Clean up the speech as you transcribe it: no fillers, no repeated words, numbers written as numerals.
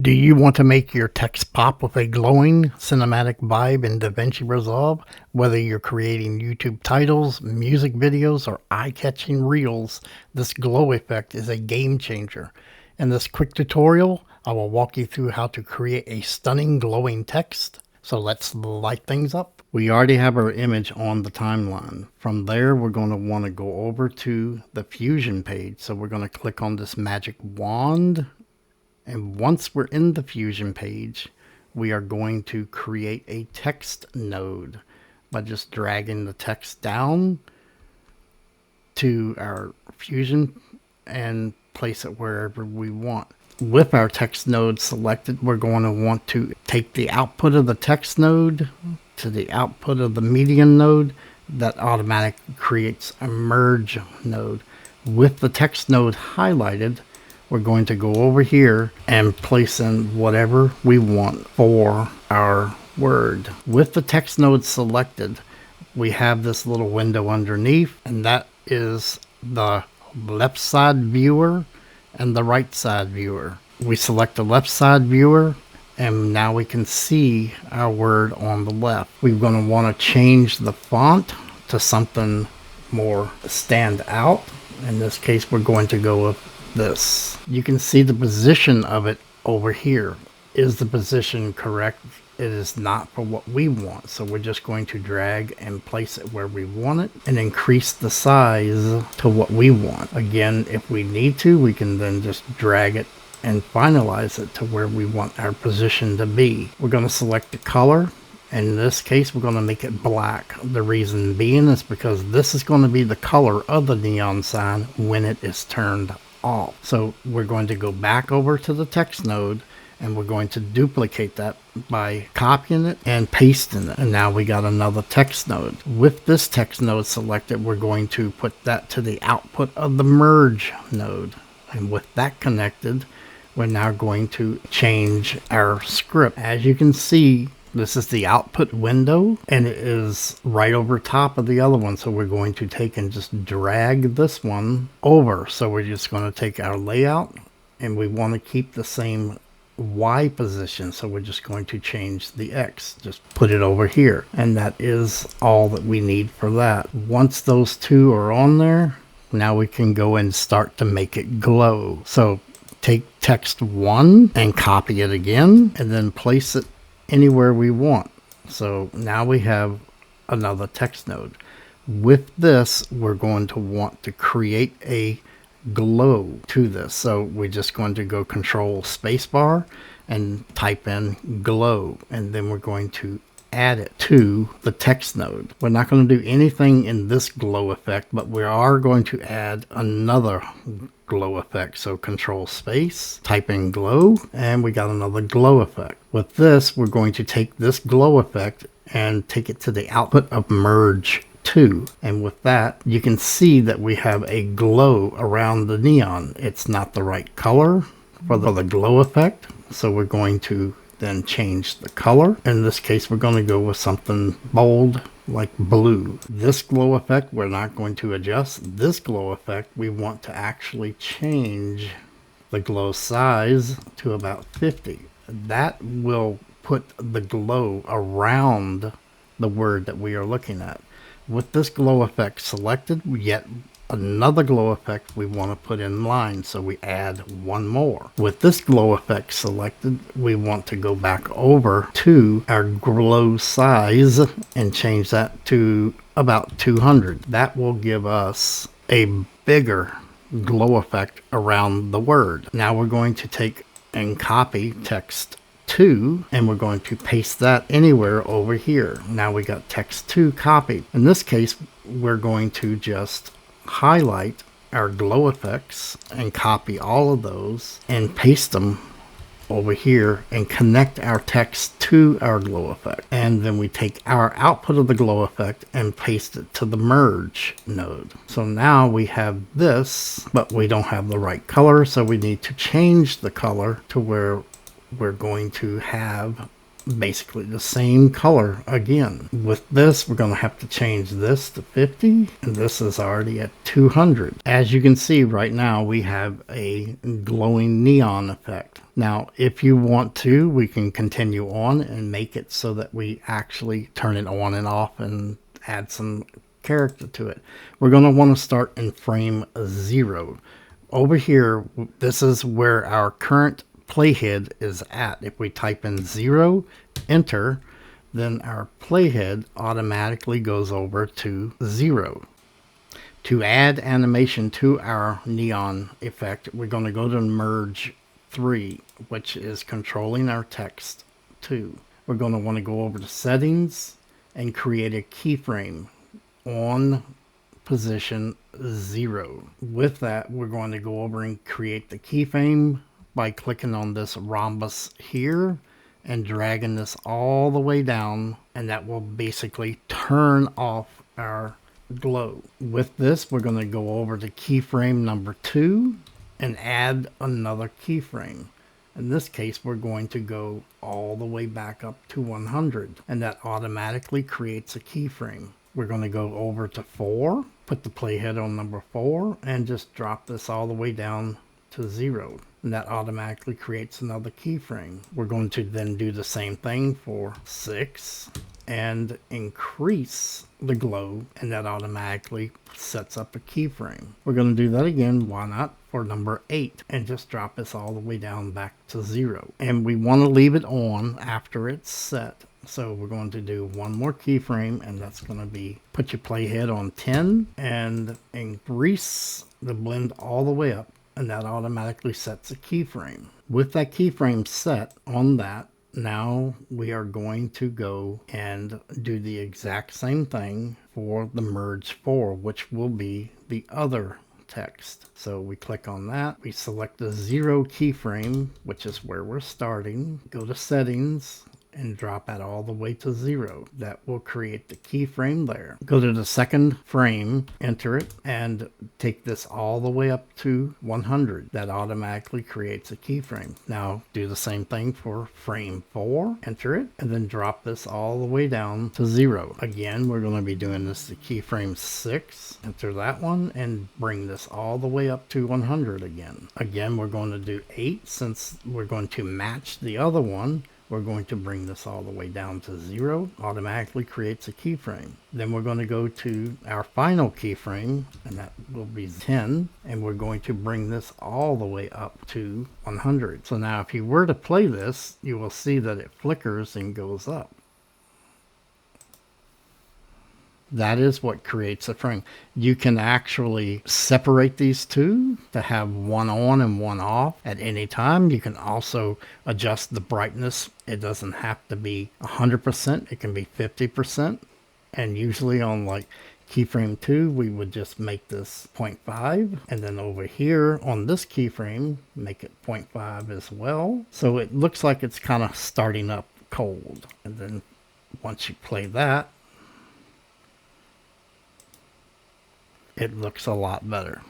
Do you want to make your text pop with a glowing cinematic vibe in DaVinci Resolve? Whether you're creating YouTube titles, music videos, or eye-catching reels, this glow effect is a game changer. In this quick tutorial, I will walk you through how to create a stunning glowing text. So let's light things up. We already have our image on the timeline. From there, we're going to want to go over to the Fusion page. So we're going to click on this magic wand. And once we're in the Fusion page, we are going to create a text node by just dragging the text down to our Fusion and place it wherever we want. With our text node selected, we're going to want to take the output of the text node to the output of the median node. That automatically creates a merge node. With the text node highlighted, we're going to go over here and place in whatever we want for our word. With the text node selected, we have this little window underneath, and that is the left side viewer and the right side viewer. We select the left side viewer, and now we can see our word on the left. We're going to want to change the font to something more stand out. In this case, we're going to go with this. You can see the position of it over here. Is the position correct? It is not for what we want, so we're just going to drag and place it where we want it and increase the size to what we want. Again, if we need to, we can then just drag it and finalize it to where we want our position to be. We're going to select the color. In this case, we're going to make it black. The reason being is because this is going to be the color of the neon sign when it is turned off. So we're going to go back over to the text node, and we're going to duplicate that by copying it and pasting it. And now we got another text node. With this text node selected, we're going to put that to the output of the merge node. And with that connected, we're now going to change our script. As you can see, this is the output window, and it is right over top of the other one. So we're going to take and just drag this one over. So we're just going to take our layout, and we want to keep the same Y position. So we're just going to change the X, just put it over here. And that is all that we need for that. Once those two are on there, now we can go and start to make it glow. So take text 1 and copy it again, and then place it anywhere we want. So now we have another text node. With this, we're going to want to create a glow to this. So we're just going to go Control Spacebar and type in glow, and then we're going to add it to the text node. We're not going to do anything in this glow effect, but we are going to add another glow effect. So Control Space, type in glow, and we got another glow effect. With this, we're going to take this glow effect and take it to the output of merge 2. And with that, you can see that we have a glow around the neon. It's not the right color for the glow effect, so we're going to then change the color. In this case, we're going to go with something bold like blue. This glow effect, we're not going to adjust. This glow effect, we want to actually change the glow size to about 50. That will put the glow around the word that we are looking at. With this glow effect selected, yet another glow effect we want to put in line, so we add one more. With this glow effect selected, we want to go back over to our glow size and change that to about 200. That will give us a bigger glow effect around the word. Now we're going to take and copy text 2, and we're going to paste that anywhere over here. Now we got text 2 copied. In this case, we're going to just highlight our glow effects and copy all of those and paste them over here and connect our text to our glow effect. And then we take our output of the glow effect and paste it to the merge node. So now we have this, but we don't have the right color, so we need to change the color to where we're going to have basically the same color again. With this, we're going to have to change this to 50, and this is already at 200. As you can see right now, we have a glowing neon effect. Now, if you want to, we can continue on and make it so that we actually turn it on and off and add some character to it. We're going to want to start in frame 0. Over here, this is where our current playhead is at. If we type in 0, enter, then our playhead automatically goes over to 0. To add animation to our neon effect, we're going to go to merge 3, which is controlling our text 2. We're going to want to go over to settings and create a keyframe on position 0. With that, we're going to go over and create the keyframe by clicking on this rhombus here and dragging this all the way down, and that will basically turn off our glow. With this, we're going to go over to keyframe number 2 and add another keyframe. In this case, we're going to go all the way back up to 100, and that automatically creates a keyframe. We're going to go over to 4, put the playhead on number 4, and just drop this all the way down to 0. And that automatically creates another keyframe. We're going to then do the same thing for 6 and increase the glow, and that automatically sets up a keyframe. We're going to do that again, why not, for number 8, and just drop this all the way down back to 0. And we want to leave it on after it's set. So we're going to do one more keyframe, and that's going to be put your playhead on 10 and increase the blend all the way up, and that automatically sets a keyframe. With that keyframe set on that, now we are going to go and do the exact same thing for the merge 4, which will be the other text. So we click on that, we select the 0 keyframe, which is where we're starting, go to settings, and drop that all the way to 0. That will create the keyframe there. Go to the second frame, enter it, and take this all the way up to 100. That automatically creates a keyframe. Now do the same thing for frame 4, enter it, and then drop this all the way down to 0. Again, we're going to be doing this to keyframe 6, enter that one, and bring this all the way up to 100 again. Again, we're going to do 8, since we're going to match the other one. We're going to bring this all the way down to 0, automatically creates a keyframe. Then we're going to go to our final keyframe, and that will be 10, and we're going to bring this all the way up to 100. So now if you were to play this, you will see that it flickers and goes up. That is what creates a frame. You can actually separate these two to have one on and one off at any time. You can also adjust the brightness. It doesn't have to be 100%. It can be 50%. And usually on like keyframe 2, we would just make this 0.5. And then over here on this keyframe, make it 0.5 as well. So it looks like it's kind of starting up cold. And then once you play that, it looks a lot better.